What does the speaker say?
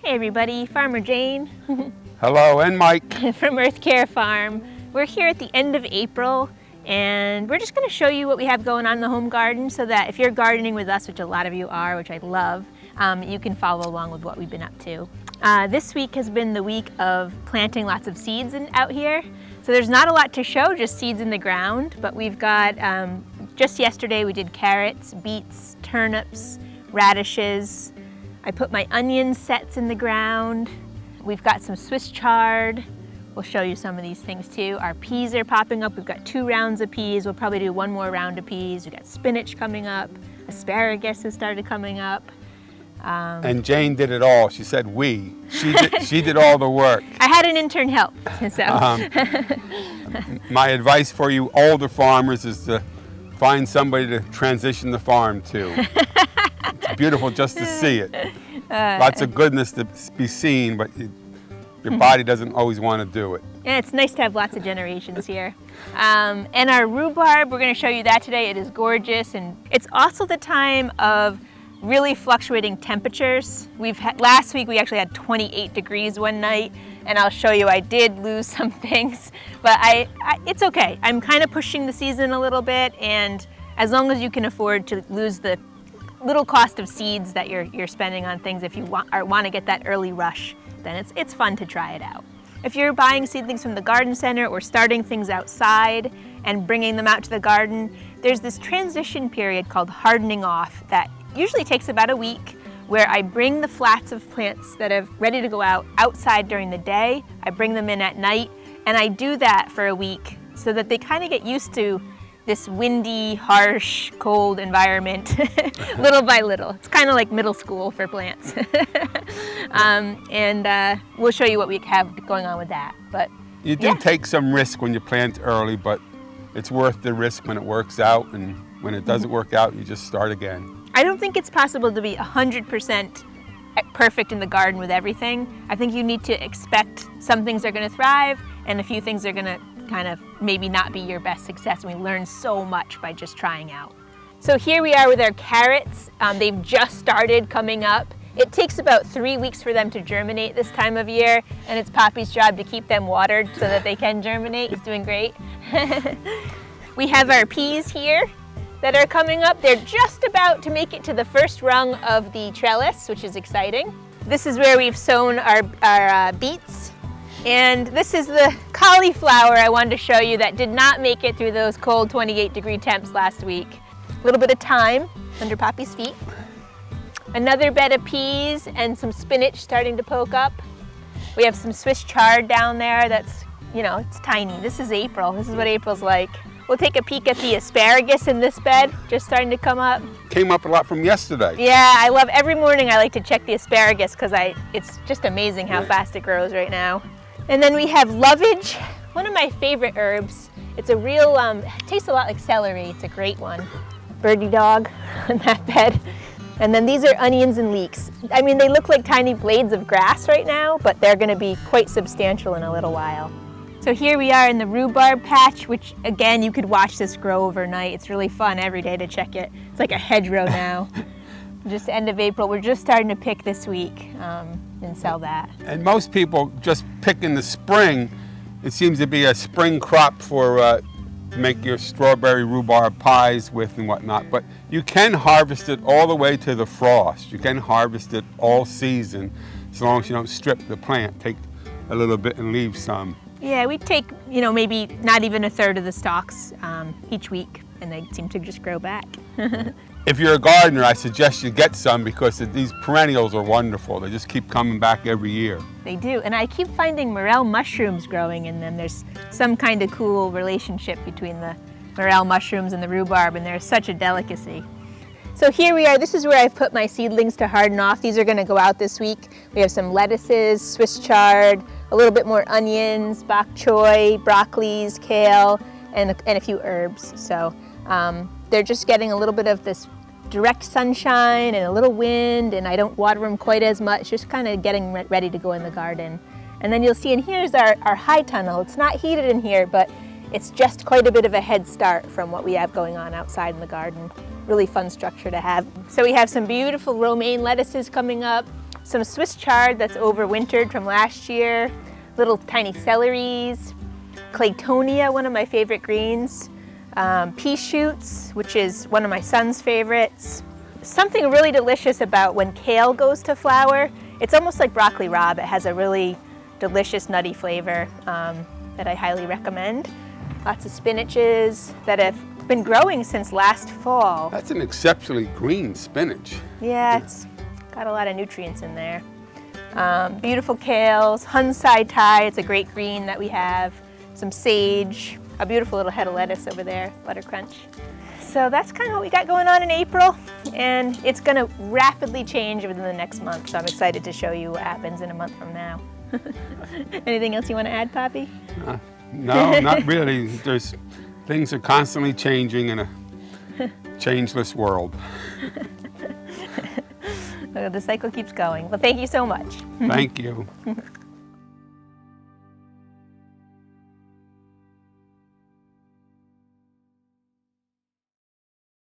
Hey everybody, Farmer Jane. Hello, and Mike. From Earth Care Farm. We're here at the end of April and we're just going to show you what we have going on in the home garden so that if you're gardening with us, which a lot of you are, which I love, you can follow along with what we've been up to. This week has been the week of planting lots of seeds out here. So there's not a lot to show, just seeds in the ground, but we've got, just yesterday we did carrots, beets, turnips, radishes. I put my onion sets in the ground. We've got some Swiss chard. We'll show you some of these things too. Our peas are popping up. We've got 2 rounds of peas. We'll probably do 1 more round of peas. We've got spinach coming up. Asparagus has started coming up. And Jane did it all. She said we. She did all the work. I had an intern help. So. My advice for you older farmers is to find somebody to transition the farm to. It's beautiful just to see it. Lots of goodness to be seen, but your body doesn't always want to do it. Yeah, it's nice to have lots of generations here. And our rhubarb, we're going to show you that today. It is gorgeous, and it's also the time of really fluctuating temperatures. Last week we actually had 28 degrees one night, and I'll show you I did lose some things, but it's okay. I'm kind of pushing the season a little bit, and as long as you can afford to lose the little cost of seeds that you're spending on things, if you want to get that early rush, then it's fun to try it out. If you're buying seedlings from the garden center or starting things outside and bringing them out to the garden, there's this transition period called hardening off that usually takes about a week, where I bring the flats of plants that are ready to go outside during the day. I bring them in at night, and I do that for a week so that they kind of get used to this windy, harsh, cold environment little by little. It's kind of like middle school for plants. And we'll show you what we have going on with that. But you do take some risk when you plant early, but it's worth the risk when it works out, and when it doesn't work out, you just start again. I don't think it's possible to be 100% perfect in the garden with everything. I think you need to expect some things are going to thrive and a few things are going to kind of maybe not be your best success, and we learn so much by just trying out. So here we are with our carrots. They've just started coming up. It takes about 3 weeks for them to germinate this time of year, and it's Poppy's job to keep them watered so that they can germinate. He's doing great. We have our peas here that are coming up. They're just about to make it to the first rung of the trellis, which is exciting. This is where we've sown our beets. And this is the cauliflower I wanted to show you that did not make it through those cold 28-degree temps last week. A little bit of thyme under Poppy's feet. Another bed of peas and some spinach starting to poke up. We have some Swiss chard down there that's, it's tiny. This is April. This is what April's like. We'll take a peek at the asparagus in this bed, just starting to come up. Came up a lot from yesterday. Yeah, I love, every morning I like to check the asparagus because it's just amazing how fast it grows right now. And then we have lovage, one of my favorite herbs. It's a real, it tastes a lot like celery. It's a great one. Birdie dog on that bed. And then these are onions and leeks. I mean, they look like tiny blades of grass right now, but they're going to be quite substantial in a little while. So here we are in the rhubarb patch, which again, you could watch this grow overnight. It's really fun every day to check it. It's like a hedgerow now. Just end of April. We're just starting to pick this week and sell that. And most people just pick in the spring. It seems to be a spring crop for to make your strawberry rhubarb pies with and whatnot. But you can harvest it all the way to the frost. You can harvest it all season as long as you don't strip the plant. Take a little bit and leave some. Yeah, we take, maybe not even a third of the stalks each week, and they seem to just grow back. If you're a gardener, I suggest you get some because these perennials are wonderful. They just keep coming back every year. They do, and I keep finding morel mushrooms growing in them. There's some kind of cool relationship between the morel mushrooms and the rhubarb, and they're such a delicacy. So here we are. This is where I've put my seedlings to harden off. These are going to go out this week. We have some lettuces, Swiss chard, a little bit more onions, bok choy, broccolis, kale, and a few herbs. So they're just getting a little bit of this direct sunshine and a little wind, and I don't water them quite as much, just kind of getting ready to go in the garden. And then you'll see, and here's our high tunnel. It's not heated in here, but it's just quite a bit of a head start from what we have going on outside in the garden. Really fun structure to have. So we have some beautiful romaine lettuces coming up. some Swiss chard that's overwintered from last year, little tiny celeries, claytonia, one of my favorite greens, pea shoots, which is one of my son's favorites. Something really delicious about when kale goes to flower, it's almost like broccoli rabe. It has a really delicious nutty flavor that I highly recommend. Lots of spinaches that have been growing since last fall. That's an exceptionally green spinach. Yeah, it's got a lot of nutrients in there. Beautiful kales, Hunsai Thai, it's a great green that we have. Some sage, a beautiful little head of lettuce over there, butter crunch. So that's kind of what we got going on in April, and it's going to rapidly change within the next month, so I'm excited to show you what happens in a month from now. Anything else you want to add, Poppy? No, not really. Things are constantly changing in a changeless world. The cycle keeps going. Well, thank you so much. Thank you.